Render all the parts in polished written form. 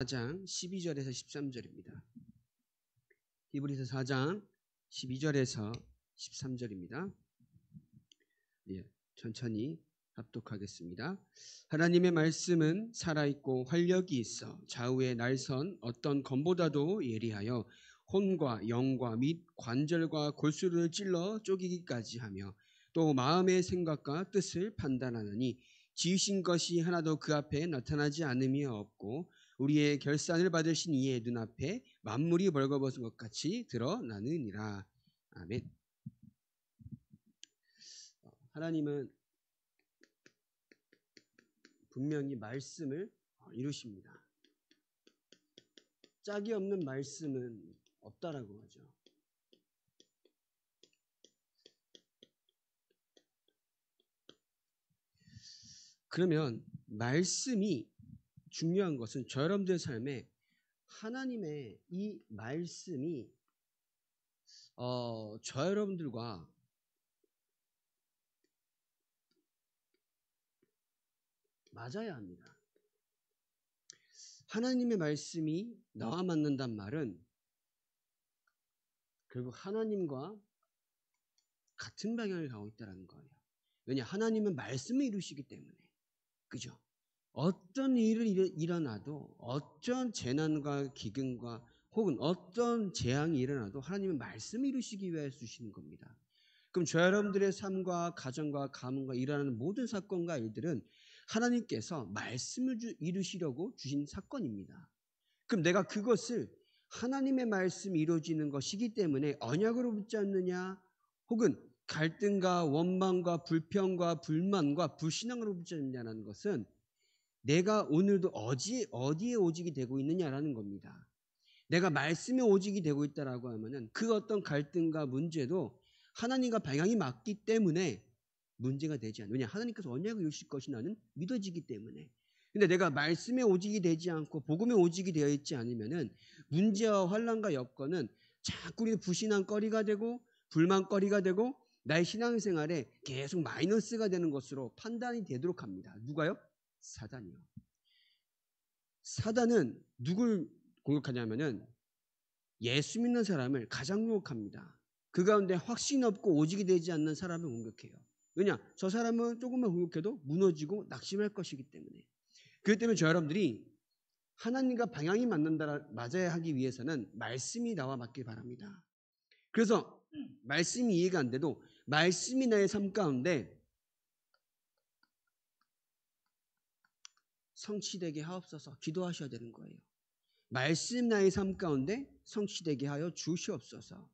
4장 12절에서 13절입니다. 히브리서 4장 12절에서 13절입니다. 예, 천천히 합독하겠습니다. 하나님의 말씀은 살아있고 활력이 있어 좌우에 날선 어떤 검보다도 예리하여 혼과 영과 및 관절과 골수를 찔러 쪼개기까지 하며 또 마음의 생각과 뜻을 판단하느니 지으신 것이 하나도 그 앞에 나타나지 않음이 없고 우리의 결산을 받으신 이의 눈앞에 만물이 벌거벗은 것 같이 드러나느니라. 아멘. 하나님은 분명히 말씀을 이루십니다. 짝이 없는 말씀은 없다라고 하죠. 그러면 말씀이 중요한 것은 저 여러분들의 삶에 하나님의 이 말씀이 저 여러분들과 맞아야 합니다. 하나님의 말씀이 나와 맞는단 말은 결국 하나님과 같은 방향을 가고 있다는 거예요. 왜냐? 하나님은 말씀을 이루시기 때문에. 그죠? 어떤 일이 일어나도 어떤 재난과 기근과 혹은 어떤 재앙이 일어나도 하나님은 말씀을 이루시기 위해 주시는 겁니다. 그럼 저 여러분들의 삶과 가정과 가문과 일어나는 모든 사건과 일들은 하나님께서 말씀을 이루시려고 주신 사건입니다. 그럼 내가 그것을 하나님의 말씀이 이루어지는 것이기 때문에 언약으로 붙잡느냐 혹은 갈등과 원망과 불평과 불만과 불신앙으로 붙잡느냐는 것은 내가 오늘도 어디에 오직이 되고 있느냐라는 겁니다. 내가 말씀에 오직이 되고 있다라고 하면은 그 어떤 갈등과 문제도 하나님과 방향이 맞기 때문에 문제가 되지 않아요. 왜냐? 하나님께서 언약을 이루실 것이 나는 믿어지기 때문에. 근데 내가 말씀에 오직이 되지 않고 복음에 오직이 되어 있지 않으면은 문제와 환난과 여건은 자꾸 우리는 불신앙거리가 되고 불만거리가 되고 나의 신앙생활에 계속 마이너스가 되는 것으로 판단이 되도록 합니다. 누가요? 사단이요. 사단은 누굴 공격하냐면은 예수 믿는 사람을 가장 공격합니다. 그 가운데 확신 없고 오직이 되지 않는 사람을 공격해요. 왜냐? 저 사람은 조금만 공격해도 무너지고 낙심할 것이기 때문에. 그렇기 때문에 저 여러분들이 하나님과 방향이 맞아야 하기 위해서는 말씀이 나와 맞길 바랍니다. 그래서 말씀이 이해가 안 돼도 말씀이 나의 삶 가운데 성취되게 하옵소서 기도하셔야 되는 거예요. 말씀 나의 삶 가운데 성취되게 하여 주시옵소서.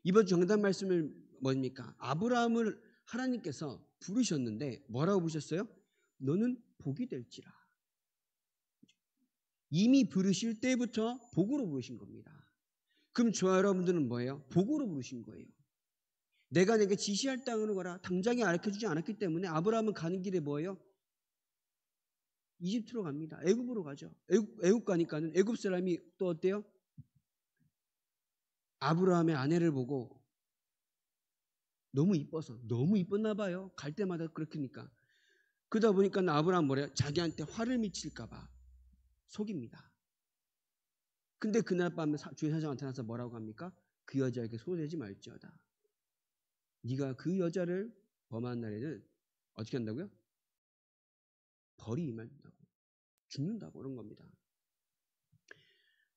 이번 정답 말씀을 뭡니까? 아브라함을 하나님께서 부르셨는데 뭐라고 부르셨어요? 너는 복이 될지라. 이미 부르실 때부터 복으로 부르신 겁니다. 그럼 저와 여러분들은 뭐예요? 복으로 부르신 거예요. 내가 내게 지시할 땅으로 가라. 당장에 알려주지 않았기 때문에 아브라함은 가는 길에 뭐예요? 이집트로 갑니다. 애굽으로 가죠. 애굽 가니까는 애굽 사람이 또 어때요? 아브라함의 아내를 보고 너무 이뻐서 너무 이뻤나 봐요. 갈 때마다 그렇게니까. 그러다 보니까 아브라함 뭐래요? 자기한테 화를 미칠까 봐 속입니다. 근데 그날 밤에 주의 사자가 나타나서 뭐라고 합니까? 그 여자에게 손대지 말지어다. 네가 그 여자를 범한 날에는 어떻게 한다고요? 벌이 임한다고. 죽는다고 그런 겁니다.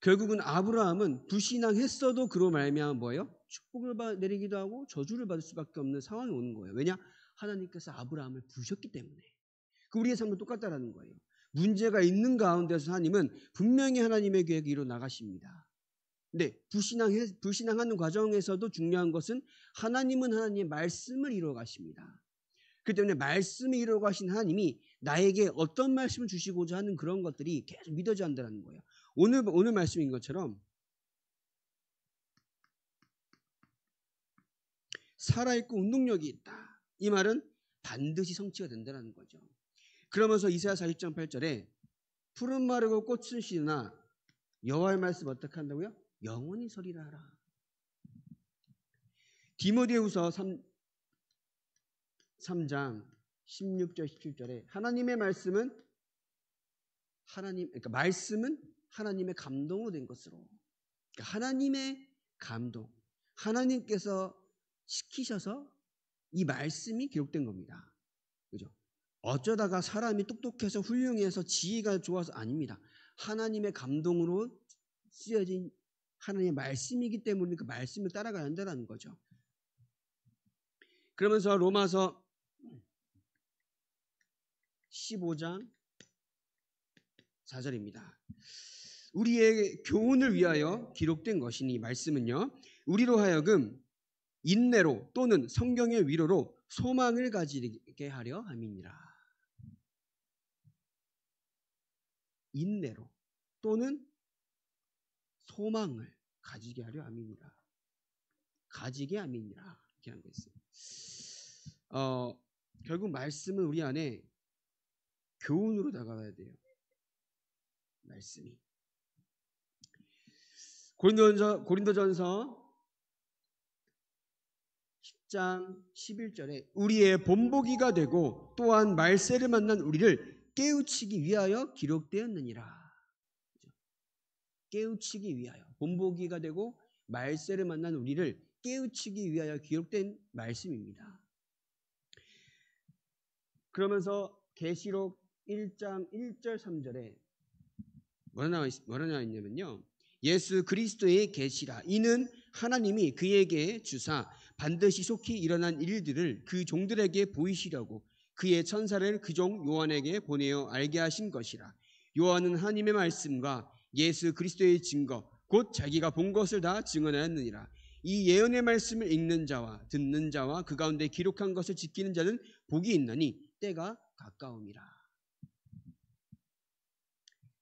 결국은 아브라함은 불신앙했어도 그로 말미암아 뭐예요? 축복을 내리기도 하고 저주를 받을 수밖에 없는 상황이 오는 거예요. 왜냐? 하나님께서 아브라함을 부르셨기 때문에. 그 우리의 삶은 똑같다라는 거예요. 문제가 있는 가운데서 하나님은 분명히 하나님의 계획을 이루어 나가십니다. 근데 불신앙하는 과정에서도 중요한 것은 하나님은 하나님의 말씀을 이루어 가십니다. 그렇기 때문에 말씀을 이루어 가신 하나님이 나에게 어떤 말씀을 주시고자 하는 그런 것들이 계속 믿어져야 한다는 거예요. 오늘 말씀인 것처럼 살아있고 운동력이 있다. 이 말은 반드시 성취가 된다는 거죠. 그러면서 이사야 40장 8절에 푸른 마르고 꽃은 시드나 여호와의 말씀 어떻게 한다고요? 영원히 서리라 하라. 디모데후서 3장 16절 17절에 하나님의 말씀은 그러니까 말씀은 하나님의 감동으로 된 것으로. 그러니까 하나님의 감동, 하나님께서 시키셔서 이 말씀이 기록된 겁니다. 그죠? 어쩌다가 사람이 똑똑해서 훌륭해서 지혜가 좋아서 아닙니다. 하나님의 감동으로 쓰여진 하나님의 말씀이기 때문에 그 말씀을 따라가야 한다는 거죠. 그러면서 로마서 15장 4절입니다. 우리의 교훈을 위하여 기록된 것이니, 말씀은요, 우리로 하여금 인내로 또는 성경의 위로로 소망을 가지게 하려 함이니라. 인내로 또는 소망을 가지게 하려 함이니라. 가지게 함이니라. 이렇게 한 거였어요. 결국 말씀은 우리 안에 교훈으로 다가와야 돼요. 말씀이. 고린도전서 10장 11절에 우리의 본보기가 되고 또한 말세를 만난 우리를 깨우치기 위하여 기록되었느니라. 깨우치기 위하여, 본보기가 되고 말세를 만난 우리를 깨우치기 위하여 기록된 말씀입니다. 그러면서 계시록 1장 1절 3절에 뭐라 나와 있냐면요, 예수 그리스도의 계시라. 이는 하나님이 그에게 주사 반드시 속히 일어난 일들을 그 종들에게 보이시려고 그의 천사를 그 종 요한에게 보내어 알게 하신 것이라. 요한은 하나님의 말씀과 예수 그리스도의 증거 곧 자기가 본 것을 다 증언하였느니라. 이 예언의 말씀을 읽는 자와 듣는 자와 그 가운데 기록한 것을 지키는 자는 복이 있나니 때가 가까움이라.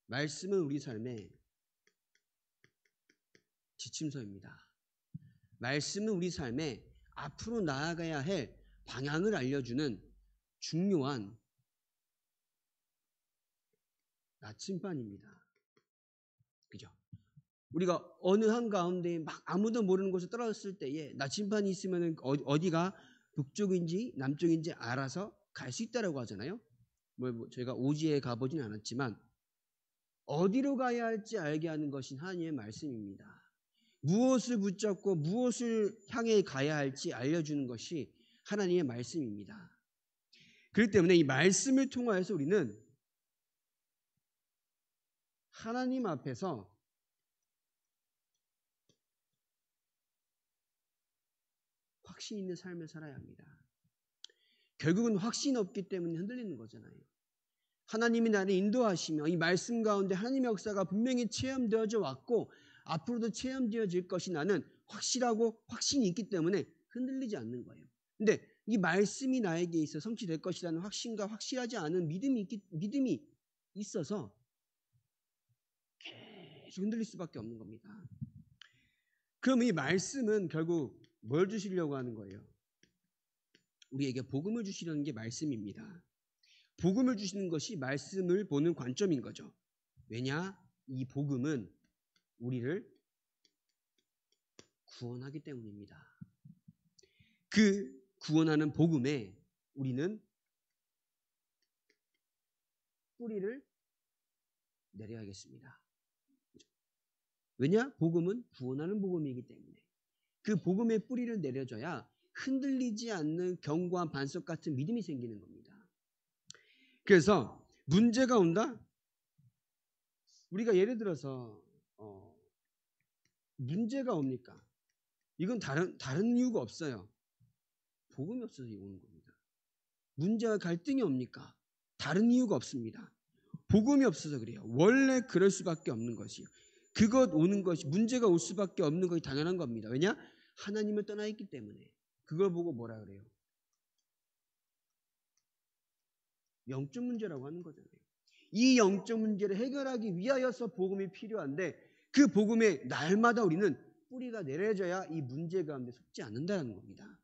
말씀은 우리 삶의 지침서입니다. 말씀은 우리 삶에 앞으로 나아가야 할 방향을 알려주는 중요한 나침반입니다. 그죠? 우리가 어느 한가운데 막 아무도 모르는 곳에 떨어졌을 때에 나침반이 있으면 어디가 북쪽인지 남쪽인지 알아서 갈 수 있다라고 하잖아요. 저희가 오지에 가보진 않았지만 어디로 가야 할지 알게 하는 것이 하나님의 말씀입니다. 무엇을 붙잡고 무엇을 향해 가야 할지 알려주는 것이 하나님의 말씀입니다. 그렇기 때문에 이 말씀을 통하여서 우리는 하나님 앞에서 확신 있는 삶을 살아야 합니다. 결국은 확신 없기 때문에 흔들리는 거잖아요. 하나님이 나를 인도하시며 이 말씀 가운데 하나님의 역사가 분명히 체험되어져 왔고 앞으로도 체험되어질 것이 나는 확실하고 확신이 있기 때문에 흔들리지 않는 거예요. 근데 이 말씀이 나에게 있어 성취될 것이라는 확신과 확실하지 않은 믿음이 있어서 계속 흔들릴 수밖에 없는 겁니다. 그럼 이 말씀은 결국 뭘 주시려고 하는 거예요? 우리에게 복음을 주시려는 게 말씀입니다. 복음을 주시는 것이 말씀을 보는 관점인 거죠. 왜냐? 이 복음은 우리를 구원하기 때문입니다. 그 구원하는 복음에 우리는 뿌리를 내려야겠습니다. 왜냐? 복음은 구원하는 복음이기 때문에 그 복음의 뿌리를 내려줘야 흔들리지 않는 견고한 반석 같은 믿음이 생기는 겁니다. 그래서 문제가 온다? 우리가 예를 들어서 문제가 옵니까? 이건 다른 이유가 없어요. 복음이 없어서 오는 겁니다. 문제와 갈등이 옵니까? 다른 이유가 없습니다. 복음이 없어서 그래요. 원래 그럴 수밖에 없는 것이요. 그것 오는 것이 문제가 올 수밖에 없는 것이 당연한 겁니다. 왜냐? 하나님을 떠나 있기 때문에. 그걸 보고 뭐라 그래요? 영적 문제라고 하는 거잖아요. 이 영적 문제를 해결하기 위하여서 복음이 필요한데 그 복음에 날마다 우리는 뿌리가 내려져야 이 문제 가운데 속지 않는다는 겁니다.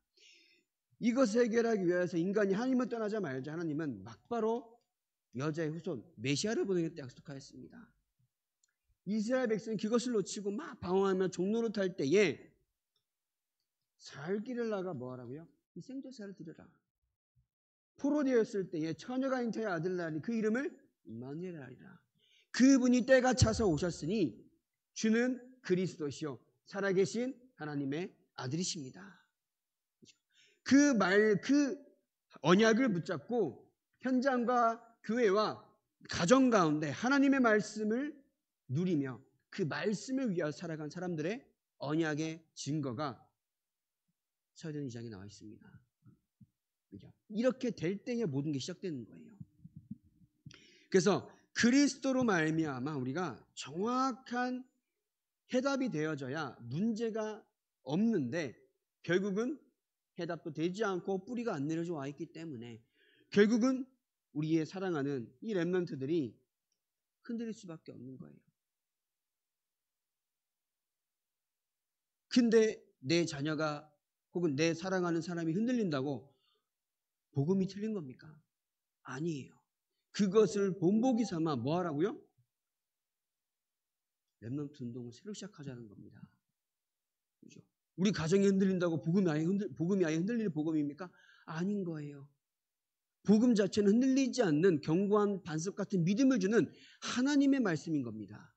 이것을 해결하기 위해서 인간이 하나님을 떠나자마자 하나님은 막바로 여자의 후손 메시아를 보내겠다 약속하였습니다. 이스라엘 백성이 그것을 놓치고 막 방황하며 종로를 탈 때에 사흘길을 나가 뭐하라고요? 이 생제사를 드려라. 포로되었을 때에 처녀가 잉태의 아들 낳으니 그 이름을 임마누엘이라. 그분이 때가 차서 오셨으니 주는 그리스도시요 살아계신 하나님의 아들이십니다. 그 언약을 붙잡고 현장과 교회와 가정 가운데 하나님의 말씀을 누리며 그 말씀을 위하여 살아간 사람들의 언약의 증거가 사도행 2장에 나와 있습니다. 그죠? 이렇게 될 때에 모든 게 시작되는 거예요. 그래서 그리스도로 말미암아 우리가 정확한 해답이 되어져야 문제가 없는데 결국은 해답도 되지 않고 뿌리가 안 내려져 와 있기 때문에 결국은 우리의 사랑하는 이 렘넌트들이 흔들릴 수밖에 없는 거예요. 근데 내 자녀가 혹은 내 사랑하는 사람이 흔들린다고 복음이 틀린 겁니까? 아니에요. 그것을 본보기 삼아 뭐 하라고요? 렘넌트 운동을 새로 시작하자는 겁니다. 그죠? 우리 가정이 흔들린다고 복음이 아예 흔들리는 복음입니까? 아닌 거예요. 복음 자체는 흔들리지 않는 견고한 반석 같은 믿음을 주는 하나님의 말씀인 겁니다.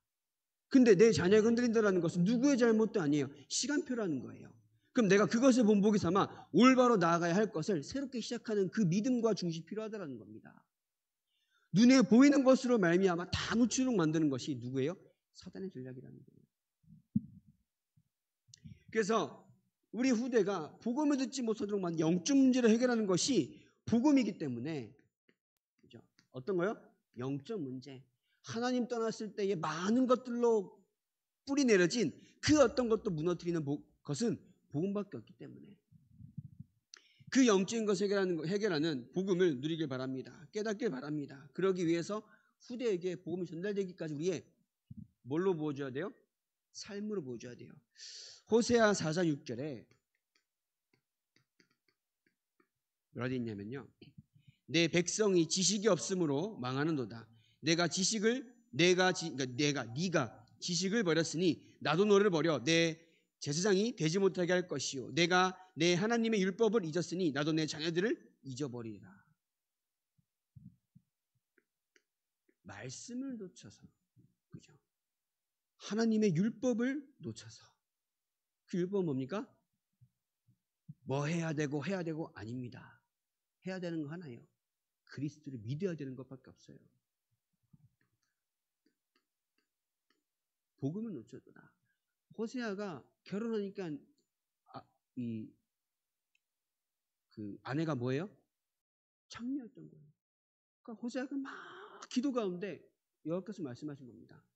근데 내 자녀가 흔들린다는 것은 누구의 잘못도 아니에요. 시간표라는 거예요. 그럼 내가 그것을 본보기 삼아 올바로 나아가야 할 것을 새롭게 시작하는 그 믿음과 중심이 필요하다는 겁니다. 눈에 보이는 것으로 말미암아 다 무추록 만드는 것이 누구예요? 사단의 전략이라는 거예요. 그래서 우리 후대가 복음을 듣지 못하도록 만든 영적 문제를 해결하는 것이 복음이기 때문에 그죠? 어떤 거요? 영적 문제. 하나님 떠났을 때의 많은 것들로 뿌리 내려진 그 어떤 것도 무너뜨리는 것은 복음밖에 없기 때문에 그 영적인 것을 해결하는 복음을 누리길 바랍니다. 깨닫길 바랍니다. 그러기 위해서 후대에게 복음이 전달되기까지 우리의 뭘로 보여줘야 돼요? 삶으로 보여줘야 돼요. 호세아 4장 6절에 뭐라 되어 있냐면요. 내 백성이 지식이 없으므로 망하는도다. 네가 지식을 버렸으니 나도 너를 버려 내 제사장이 되지 못하게 할 것이요. 내가 내 하나님의 율법을 잊었으니 나도 내 자녀들을 잊어버리리라. 말씀을 놓쳐서, 그죠? 하나님의 율법을 놓쳐서. 그 율법은 뭡니까? 뭐 해야 되고 아닙니다. 해야 되는 거 하나예요. 그리스도를 믿어야 되는 것밖에 없어요. 복음을 놓쳤구나. 호세아가 결혼하니까 그 아내가 뭐예요? 창녀였던 거예요. 그러니까 호세아가 막 기도 가운데 여호와께서 말씀하신 겁니다.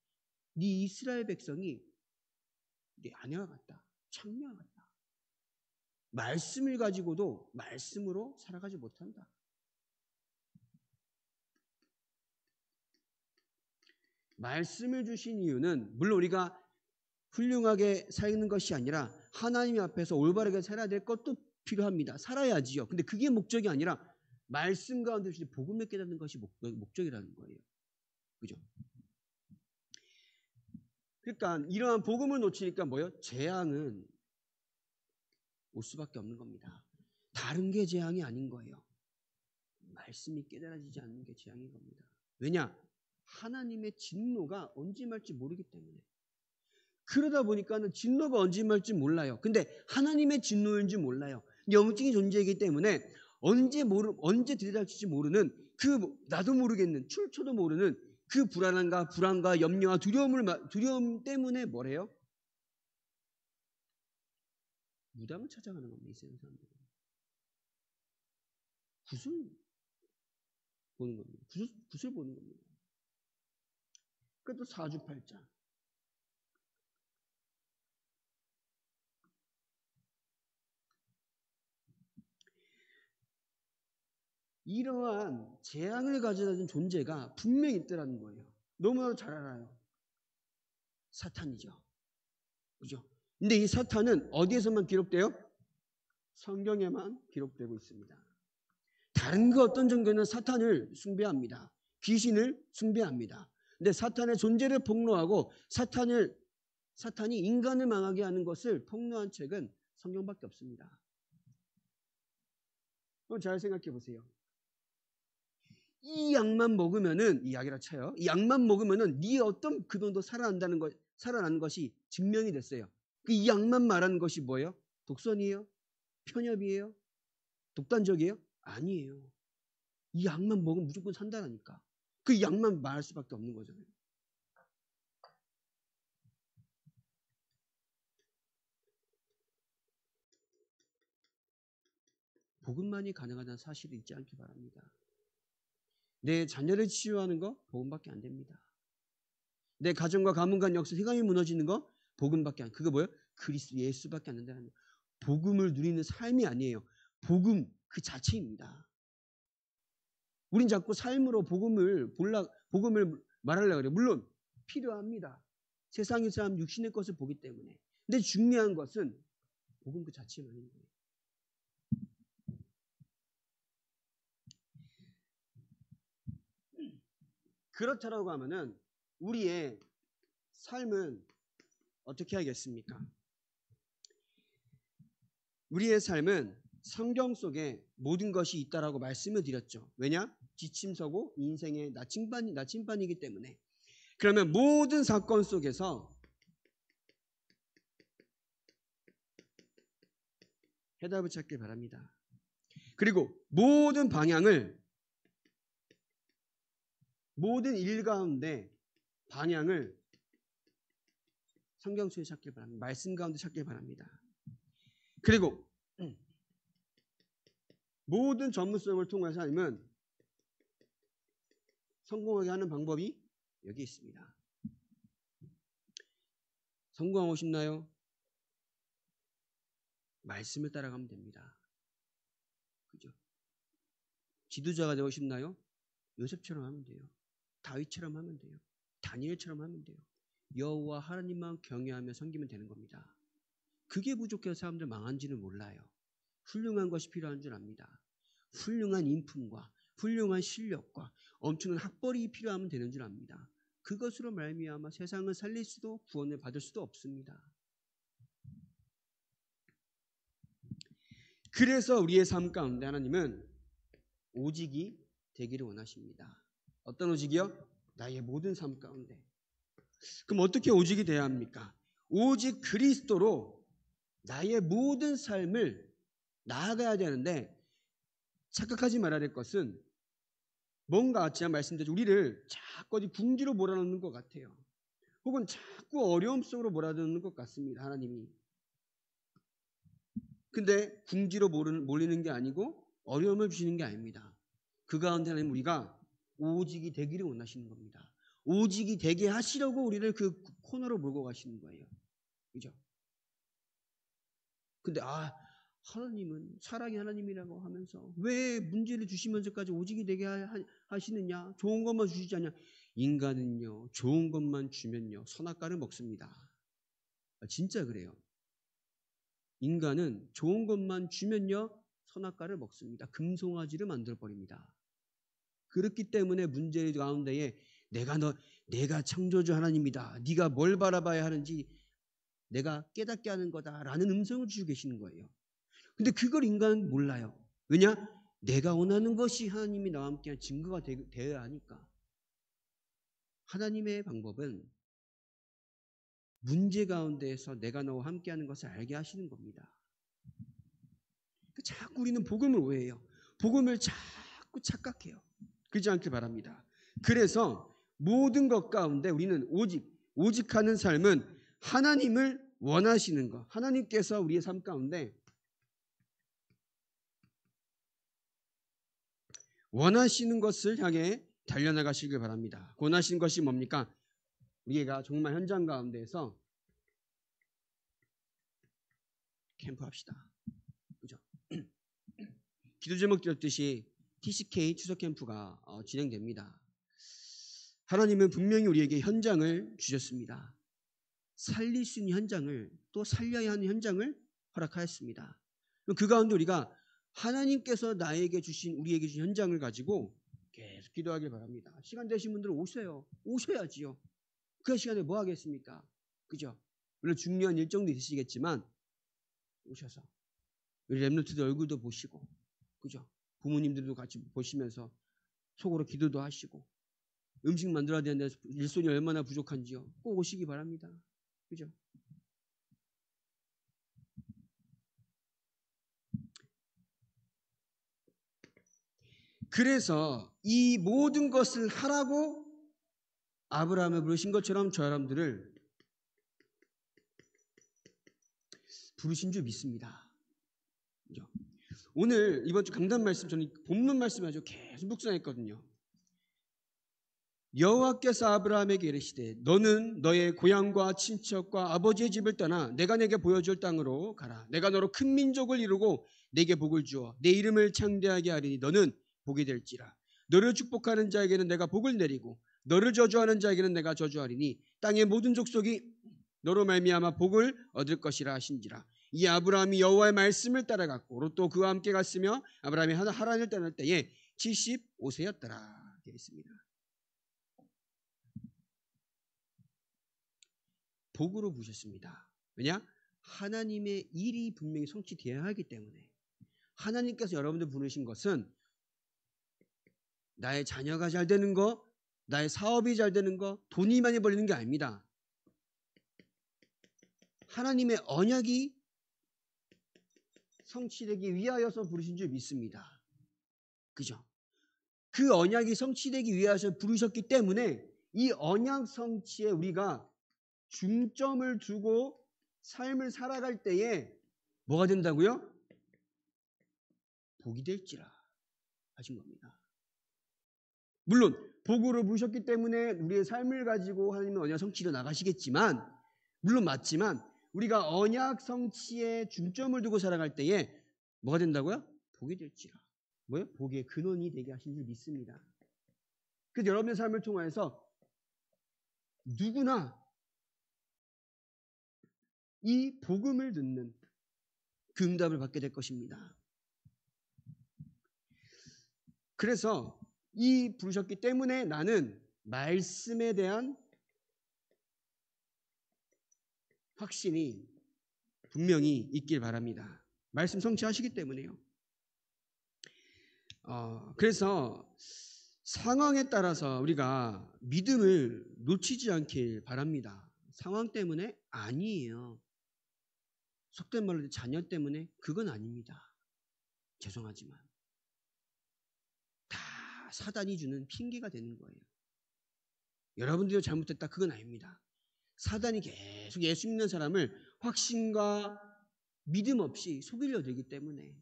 네 이스라엘 백성이 네 아내와 같다. 창녀와 같다. 말씀을 가지고도 말씀으로 살아가지 못한다. 말씀을 주신 이유는 물론 우리가 훌륭하게 사는 것이 아니라 하나님 앞에서 올바르게 살아야 될 것도 필요합니다. 살아야지요. 근데 그게 목적이 아니라 말씀 가운데 주신 복음을 깨닫는 것이 목적이라는 거예요. 그죠? 그러니까 이러한 복음을 놓치니까 뭐예요? 재앙은 올 수밖에 없는 겁니다. 다른 게 재앙이 아닌 거예요. 말씀이 깨달아지지 않는 게 재앙인 겁니다. 왜냐? 하나님의 진노가 언제 말지 모르기 때문에. 그러다 보니까는 진노가 언제 말지 몰라요. 근데 하나님의 진노인지 몰라요. 영적인 존재이기 때문에 언제 들이닥칠지 모르는 나도 모르겠는 출처도 모르는 그 불안과 염려와 두려움 때문에 뭐래요? 무당을 찾아가는 겁니다. 이 세상 사람들은. 굿을 보는 겁니다. 굿을 보는 겁니다. 그것도 사주팔자. 이러한 재앙을 가져다 준 존재가 분명히 있더라는 거예요. 너무나도 잘 알아요. 사탄이죠. 그죠? 근데 이 사탄은 어디에서만 기록돼요? 성경에만 기록되고 있습니다. 다른 그 어떤 종교는 사탄을 숭배합니다. 귀신을 숭배합니다. 근데 사탄의 존재를 폭로하고 사탄이 인간을 망하게 하는 것을 폭로한 책은 성경밖에 없습니다. 그럼 잘 생각해 보세요. 이 약만 먹으면은, 이 약이라 쳐요. 이 약만 먹으면은 네 어떤 그병도 살아나는 것이 증명이 됐어요. 이 약만 말하는 것이 뭐예요? 독선이에요? 편협이에요? 독단적이에요? 아니에요. 이 약만 먹으면 무조건 산다라니까. 그 약만 말할 수밖에 없는 거잖아요. 복음만이 가능하다는 사실을 잊지 않기 바랍니다. 내 자녀를 치유하는 거 복음밖에 안 됩니다. 내 가정과 가문 간 역사 휘감이 무너지는 거 복음밖에 안. 그거 뭐예요? 그리스도 예수밖에 안 된다는 거예요. 복음을 누리는 삶이 아니에요. 복음 그 자체입니다. 우린 자꾸 삶으로 복음을 말하려고 그래요. 물론 필요합니다. 세상의 사람 육신의 것을 보기 때문에. 근데 중요한 것은 복음 그 자체만인 거예요. 그렇다라고 하면은 우리의 삶은 어떻게 하겠습니까? 우리의 삶은 성경 속에 모든 것이 있다라고 말씀을 드렸죠. 왜냐? 지침서고 인생의 나침반이기 때문에. 그러면 모든 사건 속에서 해답을 찾길 바랍니다. 그리고 모든 일 가운데 방향을 성경 속에 찾길 바랍니다. 말씀 가운데 찾길 바랍니다. 그리고 모든 전문성을 통해서 하나님은 성공하게 하는 방법이 여기 있습니다. 성공하고 싶나요? 말씀을 따라가면 됩니다. 그죠? 지도자가 되고 싶나요? 요셉처럼 하면 돼요. 다윗처럼 하면 돼요. 다니엘처럼 하면 돼요. 여호와 하나님만 경외하며 섬기면 되는 겁니다. 그게 부족해서 사람들 망한지는 몰라요. 훌륭한 것이 필요한 줄 압니다. 훌륭한 인품과 훌륭한 실력과 엄청난 학벌이 필요하면 되는 줄 압니다. 그것으로 말미암아 세상을 살릴 수도 구원을 받을 수도 없습니다. 그래서 우리의 삶 가운데 하나님은 오직이 되기를 원하십니다. 어떤 오직이요? 나의 모든 삶 가운데. 그럼 어떻게 오직이 돼야 합니까? 오직 그리스도로 나의 모든 삶을 나아가야 되는데 착각하지 말아야 될 것은 뭔가 제가 말씀드렸죠. 우리를 자꾸 어디 궁지로 몰아넣는 것 같아요. 혹은 자꾸 어려움 속으로 몰아넣는 것 같습니다. 하나님이. 근데 궁지로 몰리는 게 아니고 어려움을 주시는 게 아닙니다. 그 가운데 하나님 우리가 오직이 되기를 원하시는 겁니다. 오직이 되게 하시려고 우리를 그 코너로 몰고 가시는 거예요. 그죠? 근데 하나님은 사랑의 하나님이라고 하면서 왜 문제를 주시면서까지 오직이 되게 하시느냐? 좋은 것만 주시지 않냐? 인간은요, 좋은 것만 주면요, 선악과를 먹습니다. 진짜 그래요. 인간은 좋은 것만 주면요, 선악과를 먹습니다. 금송아지를 만들어버립니다. 그렇기 때문에 문제 가운데에 내가 창조주 하나님이다. 네가 뭘 바라봐야 하는지 내가 깨닫게 하는 거다라는 음성을 주시고 계시는 거예요. 근데 그걸 인간은 몰라요. 왜냐? 내가 원하는 것이 하나님이 나와 함께 증거가 되어야 하니까. 하나님의 방법은 문제 가운데에서 내가 너와 함께하는 것을 알게 하시는 겁니다. 자꾸 우리는 복음을 오해해요. 복음을 자꾸 착각해요. 그러지 않길 바랍니다. 그래서 모든 것 가운데 우리는 오직하는 삶은 하나님을 원하시는 것. 하나님께서 우리의 삶 가운데 원하시는 것을 향해 달려나가시길 바랍니다. 원하시는 것이 뭡니까? 우리가 정말 현장 가운데에서 캠프합시다. 그죠? 기도 제목 드렸듯이 TCK 추석 캠프가 진행됩니다. 하나님은 분명히 우리에게 현장을 주셨습니다. 살릴 수 있는 현장을 또 살려야 하는 현장을 허락하였습니다. 그 가운데 우리가 하나님께서 우리에게 주신 현장을 가지고 계속 기도하길 바랍니다. 시간 되신 분들은 오셔야지요. 그 시간에 뭐 하겠습니까? 그죠? 물론 중요한 일정도 있으시겠지만 오셔서 우리 렘넌트들 얼굴도 보시고, 그죠? 부모님들도 같이 보시면서 속으로 기도도 하시고 음식 만들어야 되는데 일손이 얼마나 부족한지요. 꼭 오시기 바랍니다. 그죠? 그래서 이 모든 것을 하라고 아브라함을 부르신 것처럼 저 여러분들을 부르신 줄 믿습니다. 그죠? 오늘 이번 주 강단 말씀 저는 본문 말씀 아주 계속 묵상했거든요. 여호와께서 아브라함에게 이르시되 너는 너의 고향과 친척과 아버지의 집을 떠나 내가 내게 보여줄 땅으로 가라. 내가 너로 큰 민족을 이루고 내게 복을 주어 내 이름을 창대하게 하리니 너는 복이 될지라. 너를 축복하는 자에게는 내가 복을 내리고 너를 저주하는 자에게는 내가 저주하리니 땅의 모든 족속이 너로 말미암아 복을 얻을 것이라 하신지라. 이 아브라함이 여호와의 말씀을 따라갔고 롯도 그와 함께 갔으며 아브라함이 하란을 떠날 때에 75세였더라 되어 있습니다. 복으로 부르셨습니다. 왜냐? 하나님의 일이 분명히 성취되어야 하기 때문에. 하나님께서 여러분들 부르신 것은 나의 자녀가 잘 되는 거, 나의 사업이 잘 되는 거, 돈이 많이 벌리는 게 아닙니다. 하나님의 언약이 성취되기 위하여서 부르신 줄 믿습니다. 그죠? 그 언약이 성취되기 위하여서 부르셨기 때문에 이 언약 성취에 우리가 중점을 두고 삶을 살아갈 때에 뭐가 된다고요? 복이 될지라 하신 겁니다. 물론 복으로 부르셨기 때문에 우리의 삶을 가지고 하나님은 언약 성취로 나가시겠지만 물론 맞지만 우리가 언약 성취에 중점을 두고 살아갈 때에 뭐가 된다고요? 복이 될지라. 뭐예요? 복의 근원이 되게 하신 줄 믿습니다. 그래서 여러분의 삶을 통해서 누구나 이 복음을 듣는 그 응답을 받게 될 것입니다. 그래서 이 부르셨기 때문에 나는 말씀에 대한 확신이 분명히 있길 바랍니다. 말씀 성취하시기 때문에요. 그래서 상황에 따라서 우리가 믿음을 놓치지 않길 바랍니다. 상황 때문에 아니에요. 속된 말로 자녀 때문에 그건 아닙니다. 죄송하지만 다 사단이 주는 핑계가 되는 거예요. 여러분들이 잘못했다 그건 아닙니다. 사단이 계속 예수 믿는 사람을 확신과 믿음 없이 속이려 들기 때문에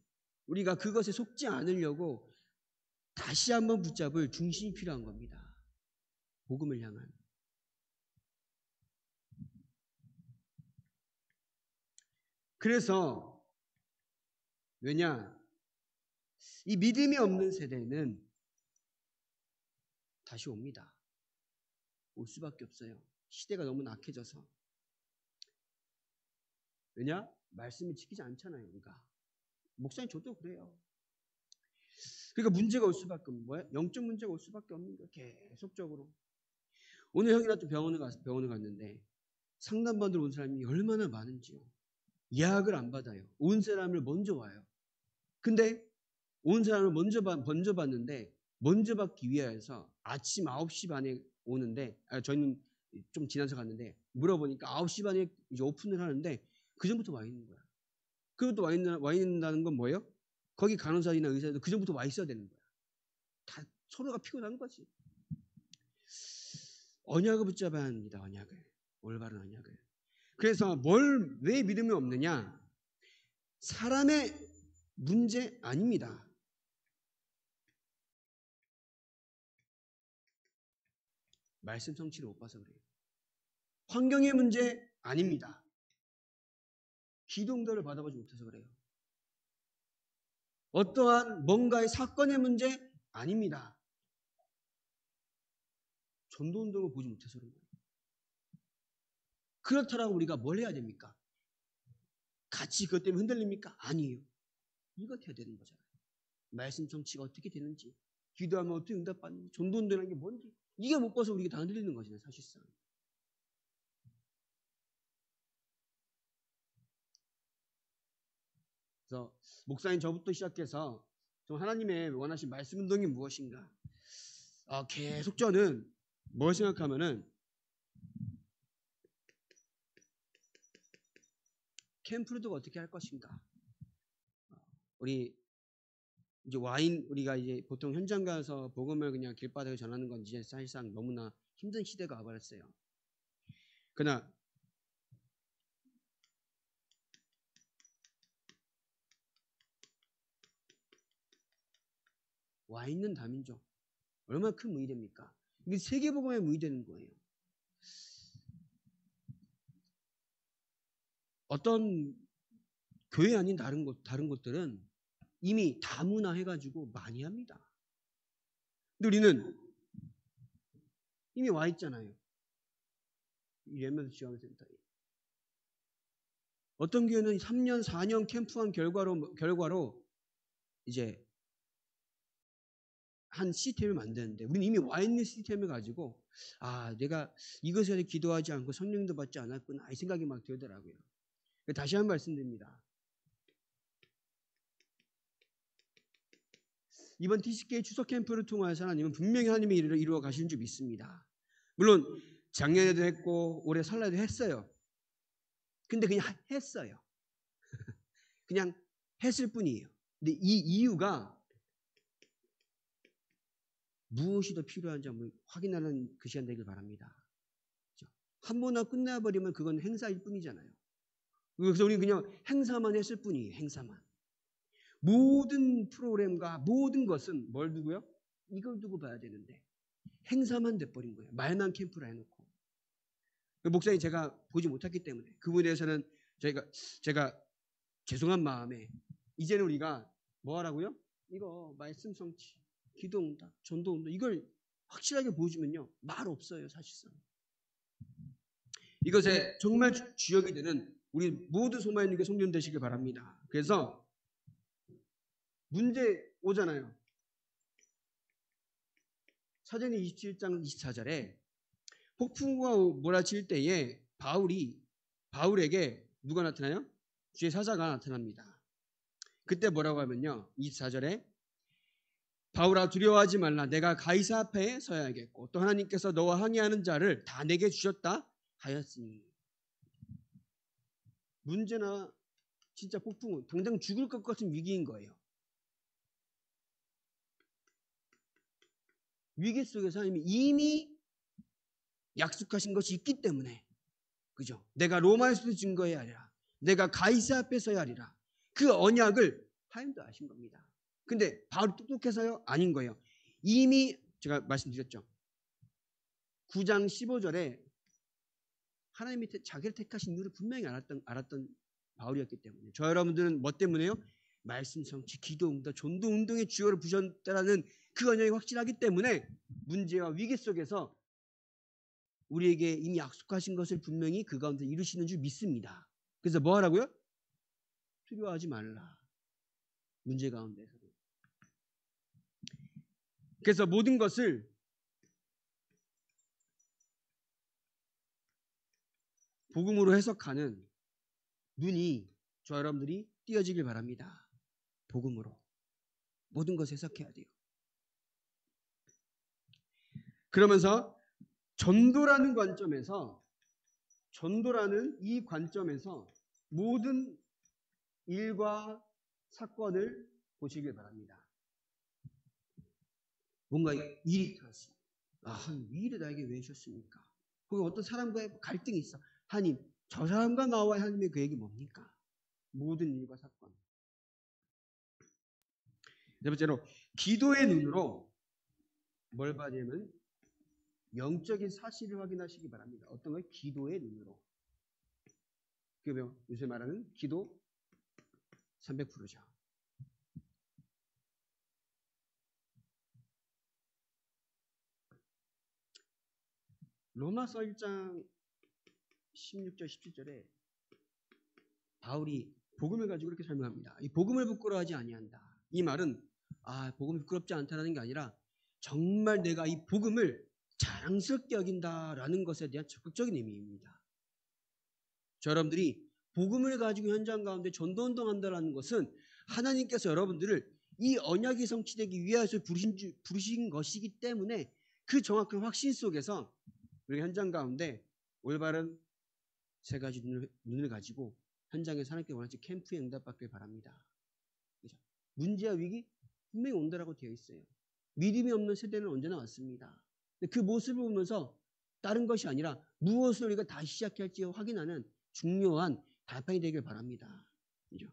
우리가 그것에 속지 않으려고 다시 한번 붙잡을 중심이 필요한 겁니다. 복음을 향한. 그래서 왜냐? 이 믿음이 없는 세대는 다시 옵니다. 올 수밖에 없어요. 시대가 너무 낙해져서. 왜냐? 말씀을 지키지 않잖아요, 우리가. 목사님 저도 그래요. 그러니까 문제가 올 수밖에 없는 거예요. 영적 문제가 올 수밖에 없는 거예요. 계속적으로. 오늘 형이랑 또 병원을 갔는데 상담받으러 온 사람이 얼마나 많은지요. 예약을 안 받아요. 온 사람을 먼저 와요. 근데 온 사람을 먼저 봤는데 먼저 받기 위해서 아침 9시 반에 오는데 저희는 좀 지나서 갔는데 물어보니까 9시 반에 이제 오픈을 하는데 그 전부터 와 있는 거야. 그것도 와 있는다는 건 뭐예요? 거기 간호사나 의사도 그 전부터 와 있어야 되는 거야. 다 서로가 피곤한 거지. 언약을 붙잡아야 합니다. 언약을. 올바른 언약을. 그래서 왜 믿음이 없느냐? 사람의 문제 아닙니다. 말씀 성취를 못 봐서 그래요. 환경의 문제 아닙니다. 기도 응답을 받아보지 못해서 그래요. 어떠한 뭔가의 사건의 문제 아닙니다. 전도운동을 보지 못해서 그런 거예요. 그렇다라고 우리가 뭘 해야 됩니까? 같이 그것 때문에 흔들립니까? 아니에요. 이것 해야 되는 거잖아요. 말씀 성취가 어떻게 되는지, 기도하면 어떻게 응답받는지, 전도운동이라는 게 뭔지 이게 못 봐서 우리가 다 흔들리는 거잖아요. 사실상. 그래서 목사님 저부터 시작해서 좀 하나님의 원하신 말씀 운동이 무엇인가? 계속 저는 뭘 생각하면은 캠프루드가 어떻게 할 것인가. 우리 이제 우리가 이제 보통 현장 가서 복음을 그냥 길바닥에 전하는 건 이제 사실상 너무나 힘든 시대가 와버렸어요. 그러나 와 있는 다민족 얼마나 큰 무의됩니까? 이게 세계복음의 무의되는 거예요. 어떤 교회 아닌 다른 곳들은 이미 다문화해가지고 많이 합니다. 근데 우리는 이미 와 있잖아요. 예면서 지원센터에. 어떤 교회는 3년, 4년 캠프한 결과로 이제 한 시스템을 만드는데 우리는 이미 와 있는 시스템을 가지고 내가 이것에 기도하지 않고 성령도 받지 않았구나 이 생각이 막 들더라고요. 다시 한번 말씀드립니다. 이번 TCK 추석 캠프를 통해서 하나님은 분명히 하나님의 일을 이루어 가시는 줄 믿습니다. 물론 작년에도 했고 올해 설날에도 했어요. 근데 그냥 했어요. 그냥 했을 뿐이에요. 근데 이 이유가 무엇이 더 필요한지 한번 확인하는 그 시간 되길 바랍니다. 한 번 하고 끝나버리면 그건 행사일 뿐이잖아요. 그래서 우리는 그냥 행사만 했을 뿐이에요. 행사만. 모든 프로그램과 모든 것은 뭘 두고요? 이걸 두고 봐야 되는데 행사만 돼버린 거예요. 말만 캠프라 해놓고. 목사님 제가 보지 못했기 때문에 그분에 대해서는 제가 죄송한 마음에 이제는 우리가 뭐 하라고요? 이거 말씀 성취, 기도응답, 전도응답 이걸 확실하게 보여주면요. 말 없어요. 사실상. 이것에 정말 주역이 되는 우리 모두 소마인님께 성령 되시길 바랍니다. 그래서 문제 오잖아요. 사도행 27장 24절에 폭풍우가 몰아칠 때에 바울에게 누가 나타나요? 주의 사자가 나타납니다. 그때 뭐라고 하면요. 24절에 바울아 두려워하지 말라. 내가 가이사 앞에 서야겠고 또 하나님께서 너와 항의하는 자를 다 내게 주셨다 하였으니. 문제나 진짜 폭풍은 당장 죽을 것 같은 위기인 거예요. 위기 속에서 하나님이 이미 약속하신 것이 있기 때문에 그죠? 내가 로마에서도 증거해야 하리라. 내가 가이사 앞에 서야 하리라. 그 언약을 하나님도 아신 겁니다. 근데 바울이 똑똑해서요? 아닌 거예요. 이미 제가 말씀드렸죠. 9장 15절에 하나님이 자기를 택하신 이유를 분명히 알았던 바울이었기 때문에 저 여러분들은 뭐 때문에요? 말씀 성취, 기도 응답, 전도 운동의 주요를 부셨다라는 그 언약이 확실하기 때문에 문제와 위기 속에서 우리에게 이미 약속하신 것을 분명히 그 가운데 이루시는 줄 믿습니다. 그래서 뭐 하라고요? 두려워하지 말라. 문제 가운데서도. 그래서 모든 것을 복음으로 해석하는 눈이 저 여러분들이 띄어지길 바랍니다. 복음으로. 모든 것을 해석해야 돼요. 그러면서 전도라는 이 관점에서 모든 일과 사건을 보시길 바랍니다. 뭔가 일이 들었습니다. 이 일을 나에게 왜 주셨습니까? 혹은 어떤 사람과의 갈등이 있어. 하나님, 저 사람과 나와 하나님의 계획이 뭡니까? 모든 일과 사건. 네 번째로 기도의 눈으로 뭘 봐야 되냐면 영적인 사실을 확인하시기 바랍니다. 어떤 거예요? 기도의 눈으로. 그게 요새 말하는 기도 300%죠. 로마서 1장 16절 17절에 바울이 복음을 가지고 이렇게 설명합니다. 이 복음을 부끄러워하지 아니한다. 이 말은 복음이 부끄럽지 않다는 게 아니라 정말 내가 이 복음을 자랑스럽게 여긴다라는 것에 대한 적극적인 의미입니다. 저 여러분들이 복음을 가지고 현장 가운데 전도운동한다는 것은 하나님께서 여러분들을 이 언약이 성취되기 위해서 부르신 것이기 때문에 그 정확한 확신 속에서 우리 현장 가운데 올바른 세 가지 눈을 가지고 현장에서 하나님께 원하신 캠프에 응답받길 바랍니다. 그죠? 문제와 위기 분명히 온다라고 되어 있어요. 믿음이 없는 세대는 언제나 왔습니다. 그 모습을 보면서 다른 것이 아니라 무엇을 우리가 다시 시작해야 할지 확인하는 중요한 발판이 되길 바랍니다. 그죠?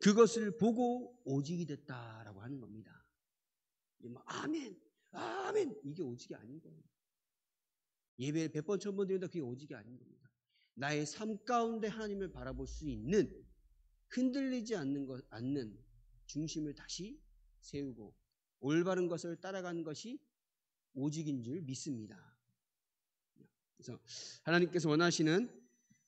그것을 보고 오직이 됐다라고 하는 겁니다. 아멘, 아멘, 이게 오직이 아닌 거예요. 예배를 100번 1000번 드린다, 그게 오직이 아닌 겁니다. 나의 삶 가운데 하나님을 바라볼 수 있는, 흔들리지 않는 중심을 다시 세우고 올바른 것을 따라가는 것이 오직인 줄 믿습니다. 그래서 하나님께서 원하시는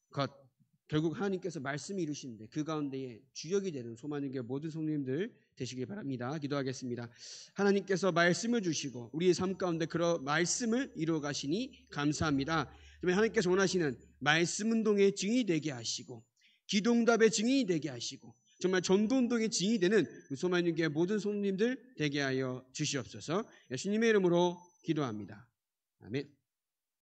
것, 결국 하나님께서 말씀이 이루시는데 그 가운데에 주역이 되는 소망의 모든 성도님들 되시길 바랍니다. 기도하겠습니다. 하나님께서 말씀을 주시고 우리의 삶 가운데 그런 말씀을 이루어 가시니 감사합니다. 하나님께서 원하시는 말씀 운동의 증인이 되게 하시고 기도응답의 증인이 되게 하시고 정말 전도운동의 증인이 되는 소망의 모든 성도님들 되게 하여 주시옵소서. 예수님의 이름으로 기도합니다. 아멘.